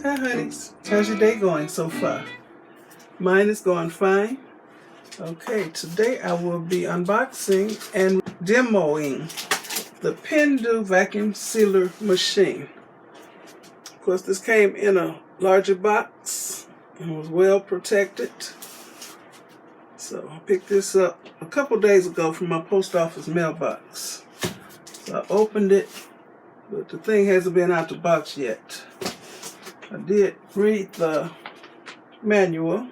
Hi, honeys. How's your day going so far? Mine is going fine. Okay, today I will be unboxing and demoing the PENDOO vacuum sealer machine. Of course, this came in a larger box and was well protected. So I picked this up a couple days ago from my post office mailbox. So I opened it, but the thing hasn't been out the box yet. I did read the manual,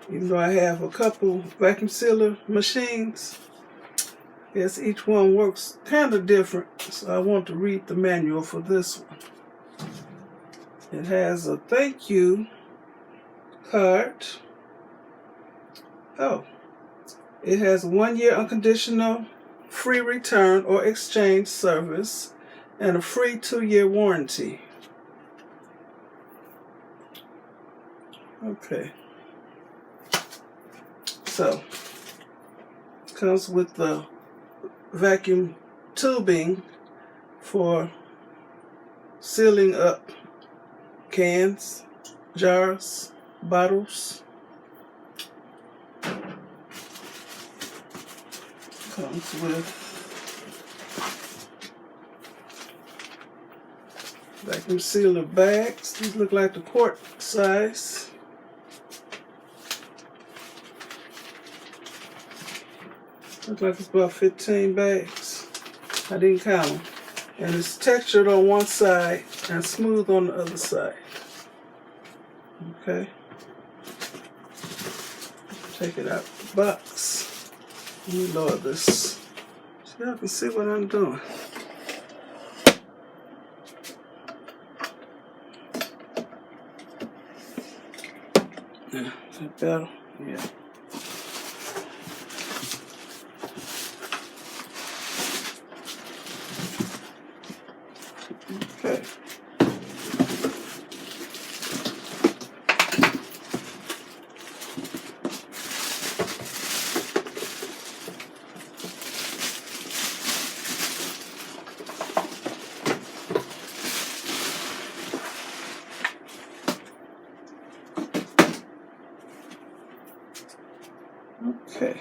even though I have a couple vacuum sealer machines. I guess each one works kind of different, so I want to read the manual for this one. It has a thank you card. Oh, it has a 1-year unconditional free return or exchange service and a free 2-year warranty. Okay, so it comes with the vacuum tubing for sealing up cans, jars, bottles. Comes with vacuum sealer bags. These look like the quart size. Looks like it's about 15 bags. I didn't count them. And it's textured on one side and smooth on the other side. Okay. Take it out of the box. Let me lower this so y'all can see what I'm doing. Yeah, is that better? Yeah. Okay. Okay.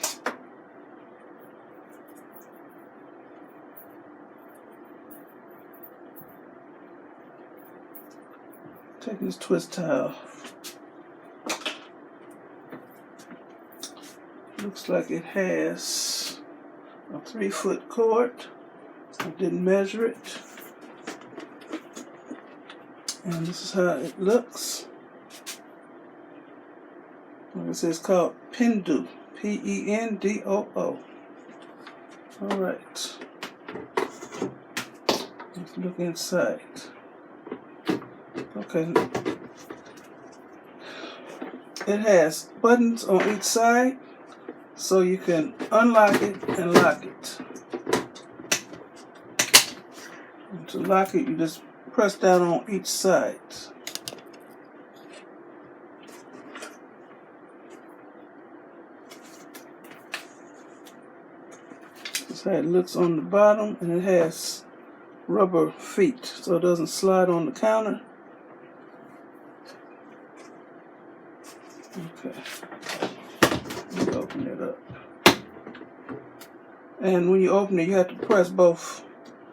Take this twist tie off. Looks like it has a 3-foot cord. I didn't measure it. And this is how it looks. Like I said, it's called PENDOO. P-E-N-D-O-O. Alright. Let's look inside. Okay. It has buttons on each side, so you can unlock it and lock it. And to lock it, you just press down on each side. That's how it looks on the bottom, and it has rubber feet, so it doesn't slide on the counter. Okay, let me open it up. And when you open it, you have to press both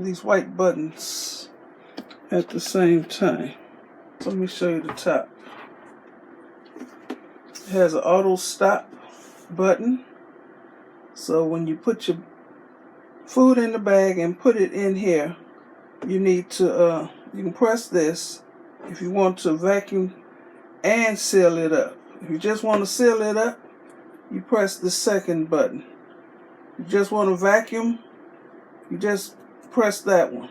these white buttons at the same time. So let me show you the top. It has an auto stop button. So when you put your food in the bag and put it in here, you need to, you can press this if you want to vacuum and seal it up. If you just want to seal it up, you press the second button. If you just want to vacuum, you just press that one.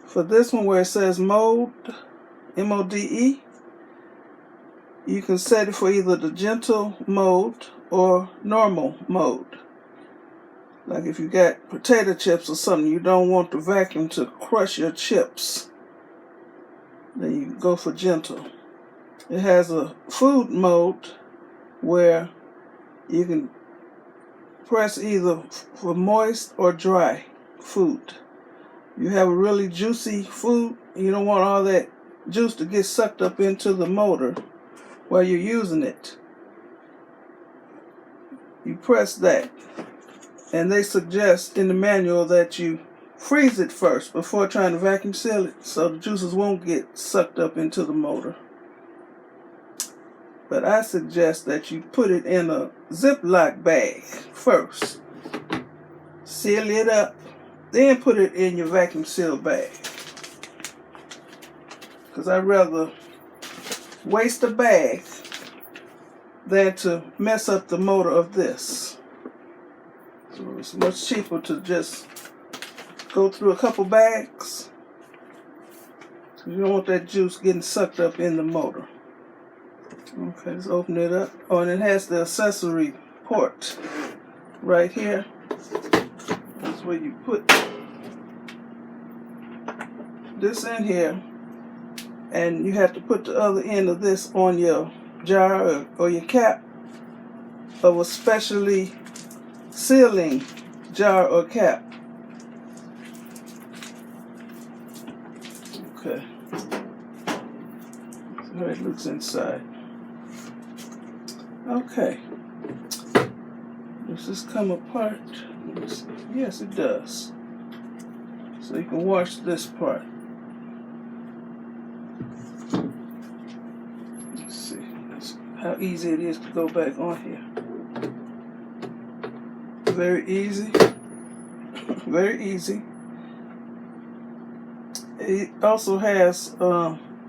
For this one where it says mode, M-O-D-E, you can set it for either the gentle mode or normal mode. Like if you got potato chips or something, you don't want the vacuum to crush your chips, then you go for gentle. It has a food mode where you can press either for moist or dry food. you have a really juicy food, you don't want all that juice to get sucked up into the motor while you're using it. You press that, and they suggest in the manual that you freeze it first before trying to vacuum seal it so the juices won't get sucked up into the motor. But I suggest that you put it in a Ziploc bag first. Seal it up, then put it in your vacuum seal bag. Because I'd rather waste a bag than to mess up the motor of this. So it's much cheaper to just go through a couple bags. You don't want that juice getting sucked up in the motor. Okay, let's open it up. Oh, and it has the accessory port right here. That's where you put this in here, and you have to put the other end of this on your jar or your cap of a specially sealing jar or cap. Okay, so how it looks inside. Okay, does this come apart? Yes, it does. So you can wash this part. Let's see how easy it is to go back on here. Very easy. Very easy. It also has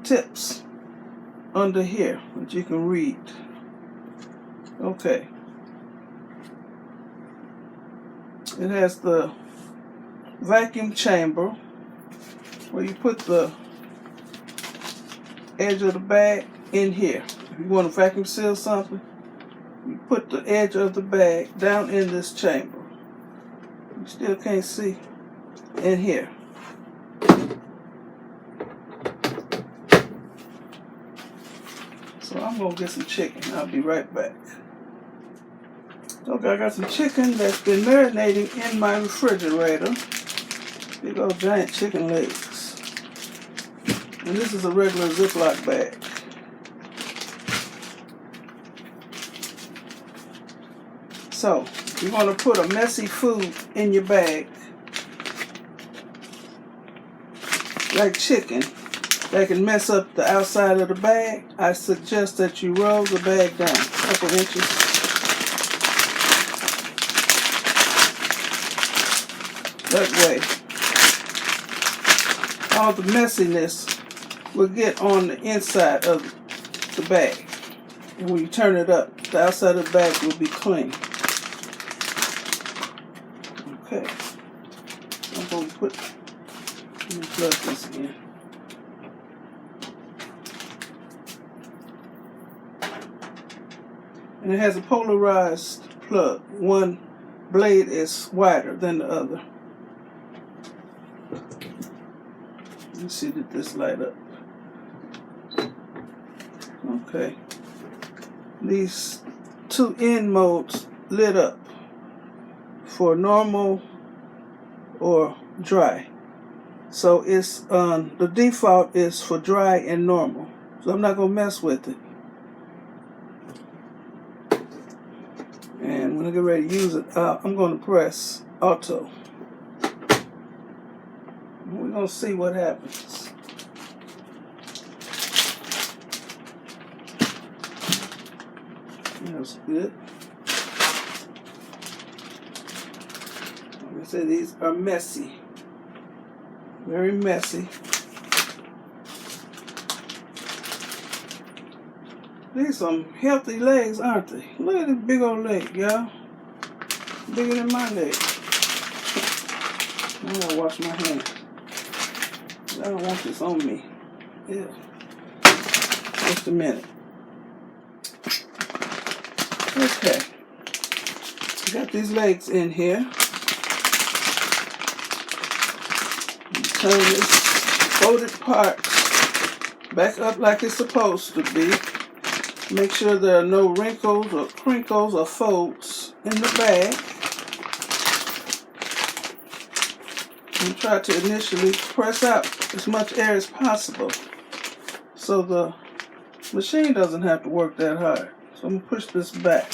tips under here that you can read. Okay. It has the vacuum chamber where you put the edge of the bag in here. If you want to vacuum seal something, you put the edge of the bag down in this chamber. You still can't see in here. So I'm going to get some chicken. I'll be right back. Okay, I got some chicken that's been marinating in my refrigerator. Big old giant chicken legs. And this is a regular Ziploc bag. So, if you want to put a messy food in your bag, like chicken, that can mess up the outside of the bag, I suggest that you roll the bag down a couple inches. That way, all the messiness will get on the inside of the bag. And when you turn it up, the outside of the bag will be clean. Okay. I'm going to let me plug this in. And it has a polarized plug. One blade is wider than the other. Let's see, did this light up? Okay. These two end modes lit up for normal or dry. So it's the default is for dry and normal. So I'm not gonna mess with it. And when I get ready to use it, I'm gonna press auto. We're going to see what happens. That's good. Like I said, these are messy. Very messy. These are some healthy legs, aren't they? Look at this big old leg, y'all. Bigger than my leg. I gotta wash my hands. I don't want this on me. Yeah. Just a minute. Okay. Got these legs in here. Turn this folded part back up like it's supposed to be. Make sure there are no wrinkles or crinkles or folds in the bag. And try to initially press out as much air as possible so the machine doesn't have to work that hard. So I'm going to push this back.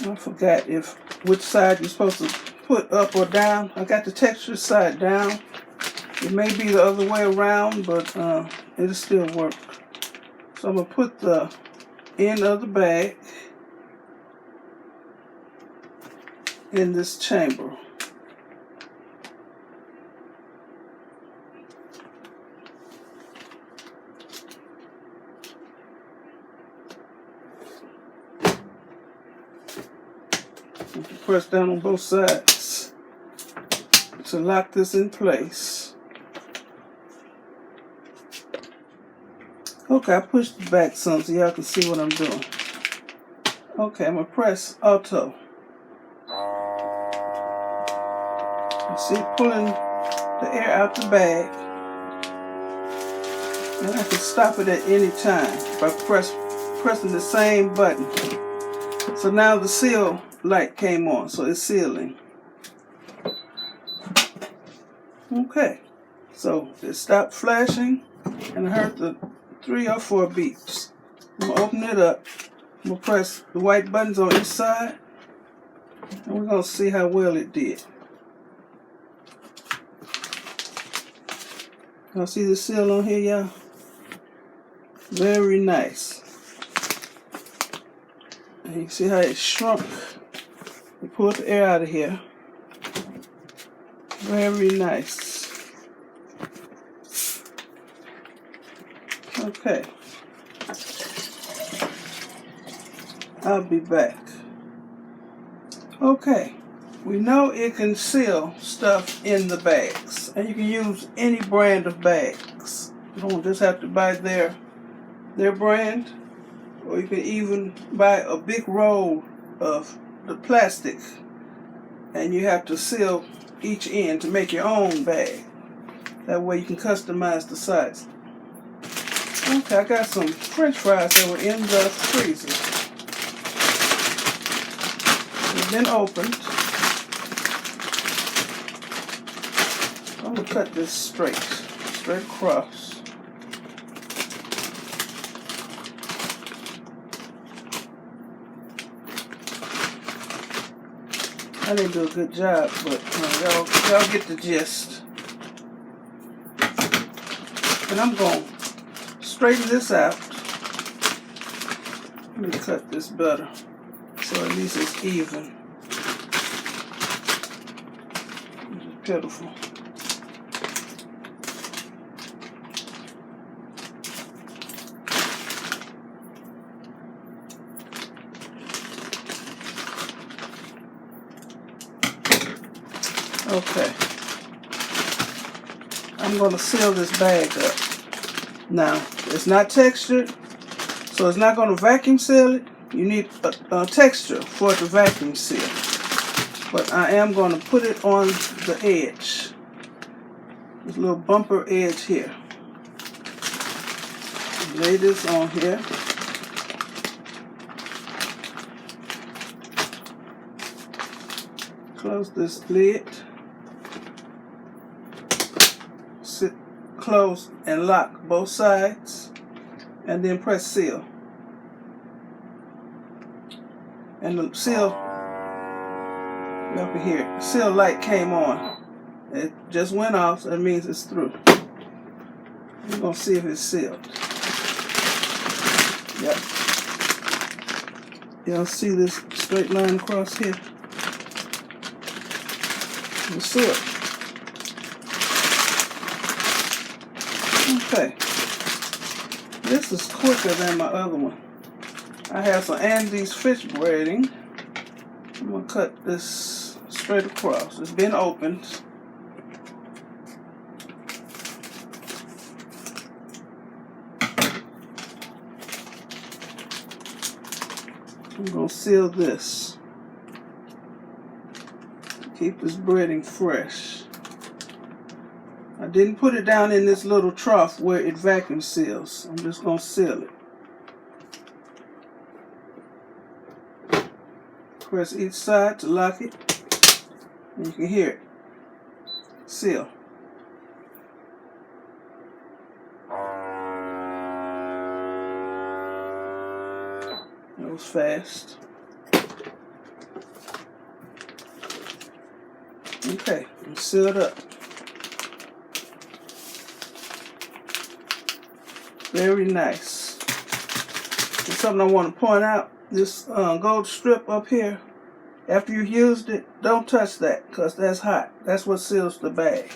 I forgot which side you're supposed to put up or down. I got the texture side down. It may be the other way around, but it'll still work. So I'm going to put the end of the bag in this chamber. Press down on both sides to lock this in place. Okay, I pushed it back some so y'all can see what I'm doing. Okay, I'm going to press auto. You see it pulling the air out the bag. And I can stop it at any time by pressing the same button. So now the seal light came on, so it's sealing. Okay, so it stopped flashing and I heard the 3 or 4 beeps. I'm going to open it up. I'm going to press the white buttons on each side and we're going to see how well it did. Y'all see the seal on here, y'all? Very nice. And you can see how it shrunk. We pulled the air out of here. Very nice. Okay. I'll be back. Okay. We know it can seal stuff in the bags. And you can use any brand of bags. You don't just have to buy their brand. Or you can even buy a big roll of the plastic and you have to seal each end to make your own bag. That way you can customize the size. Okay, I got some French fries that were in the freezer. They've been opened. I'm going to cut this straight across. I didn't do a good job, but y'all get the gist. And I'm going to straighten this out. Let me cut this better so at least it's even. This is pitiful. Okay, I'm going to seal this bag up. Now, it's not textured, so it's not going to vacuum seal it. You need a texture for it to vacuum seal. But I am going to put it on the edge. This little bumper edge here. Lay this on here. Close this lid. Close and lock both sides and then press seal. And the seal, y'all can hear it, the seal light came on. It just went off, so that means it's through. We're going to see if it's sealed. Yep. Y'all see this straight line across here? It's sealed. Okay, this is quicker than my other one. I have some Andy's fish breading. I'm going to cut this straight across. It's been opened. I'm going to seal this. Keep this breading fresh. I didn't put it down in this little trough where it vacuum seals. I'm just going to seal it. Press each side to lock it. And you can hear it. Seal. That was fast. Okay, I'm sealed up. Very nice. And something I want to point out, this gold strip up here, after you've used it, don't touch that because that's hot. That's what seals the bag.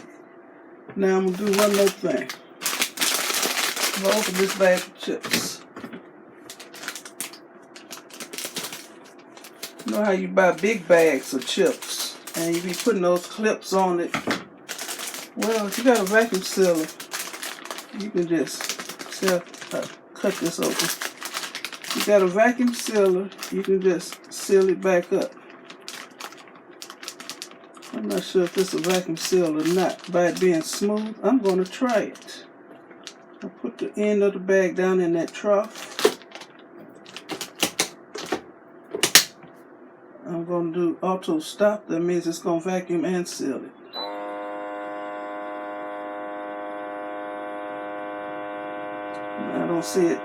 Now I'm going to do one more thing. I'm going to open this bag of chips. You know how you buy big bags of chips and you be putting those clips on it? Well, if you got a vacuum sealer, you can just cut this open. If you got a vacuum sealer, you can just seal it back up. I'm not sure if this is a vacuum seal or not. By it being smooth, I'm going to try it. I'll put the end of the bag down in that trough. I'm going to do auto stop. That means it's going to vacuum and seal it. I don't see it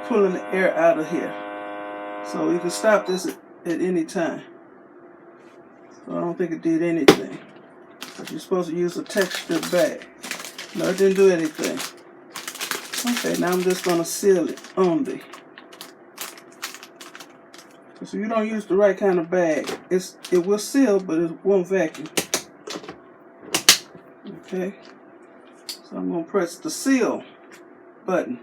pulling the air out of here. So you can stop this at any time. So I don't think it did anything. But you're supposed to use a textured bag. No, it didn't do anything. Okay, now I'm just going to seal it only. So if you don't use the right kind of bag, it will seal, but it won't vacuum. Okay. So I'm going to press the seal button.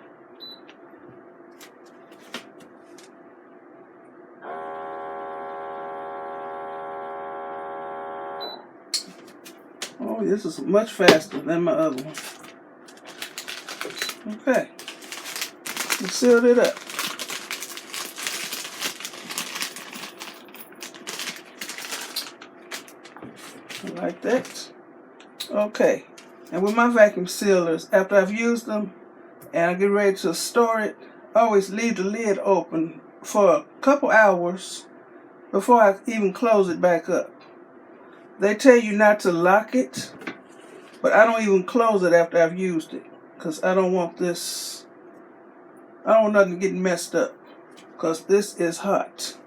Oh, this is much faster than my other one. Okay. We sealed it up. Like that. Okay. And with my vacuum sealers, after I've used them and I get ready to store it, I always leave the lid open for a couple hours before I even close it back up. They tell you not to lock it, but I don't even close it after I've used it because I don't want nothing getting messed up because this is hot.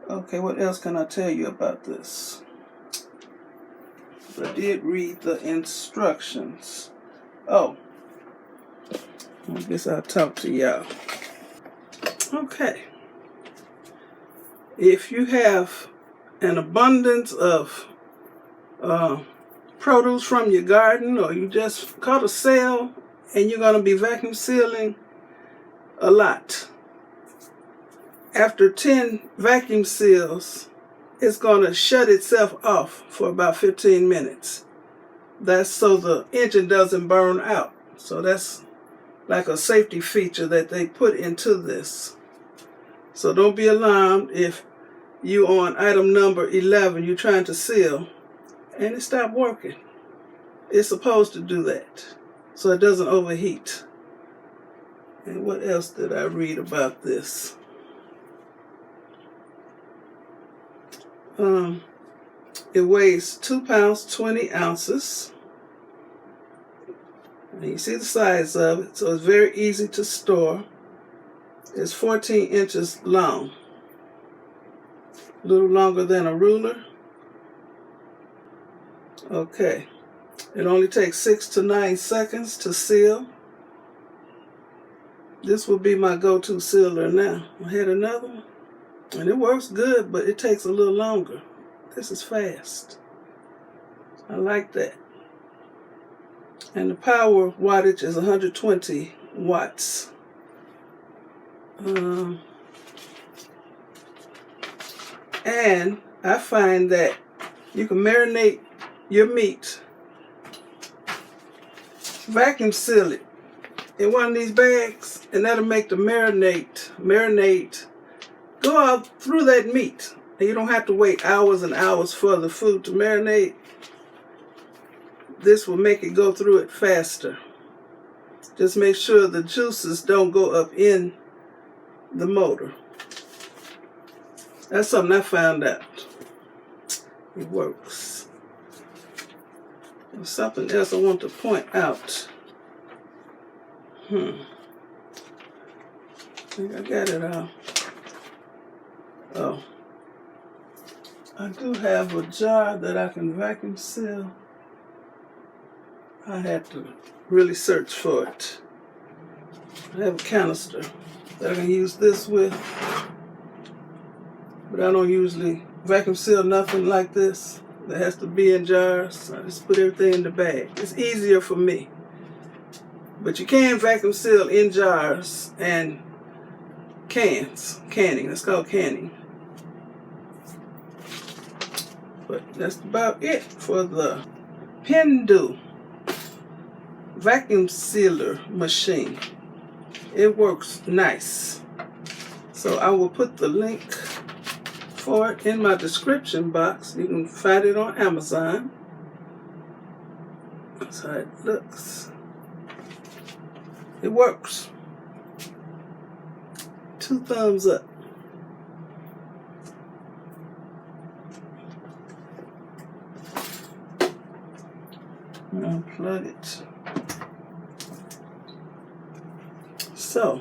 Okay, what else can I tell you about this? I did read the instructions. Oh, I guess I'll talk to y'all. Okay. If you have an abundance of produce from your garden, or you just caught a sale and you're going to be vacuum sealing a lot, after 10 vacuum seals, it's going to shut itself off for about 15 minutes. That's so the engine doesn't burn out. So that's like a safety feature that they put into this. So don't be alarmed if you on item number 11, you're trying to seal and it stopped working. It's supposed to do that so it doesn't overheat. And what else did I read about this? It weighs 2 pounds 20 ounces. And you see the size of it, so it's very easy to store. It's 14 inches long, a little longer than a ruler. Okay, it only takes 6 to 9 seconds to seal. This will be my go-to sealer now. I had another one, and it works good, but it takes a little longer. This is fast. I like that. And the power wattage is 120 watts. And I find that you can marinate your meat, vacuum seal it in one of these bags, and that'll make the marinate go out through that meat. And you don't have to wait hours and hours for the food to marinate. this will make it go through it faster. Just make sure the juices don't go up in the motor. That's something I found out. It works. There's something else I want to point out. I think I got it all. Oh. I do have a jar that I can vacuum seal. I had to really search for it. I have a canister that I can use this with, but I don't usually vacuum seal nothing like this that has to be in jars. I just put everything in the bag. It's easier for me. But you can vacuum seal in jars and cans. Canning. That's called canning. But that's about it for the PENDOO vacuum sealer machine. It works nice. So I will put the link for it in my description box. You can find it on Amazon. That's how it looks. It works. 2 thumbs up. Unplug it. So,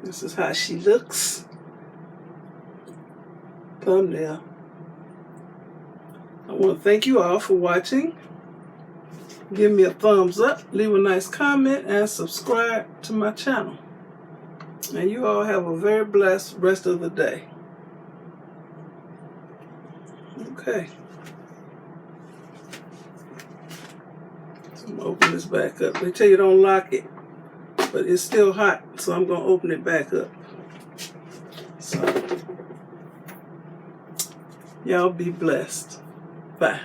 this is how she looks. Thumbnail. I want to thank you all for watching. Give me a thumbs up, leave a nice comment, and subscribe to my channel. And you all have a very blessed rest of the day. Okay. So I'm going to open this back up. They tell you don't lock it, but it's still hot, so I'm going to open it back up. So, y'all be blessed. Bye.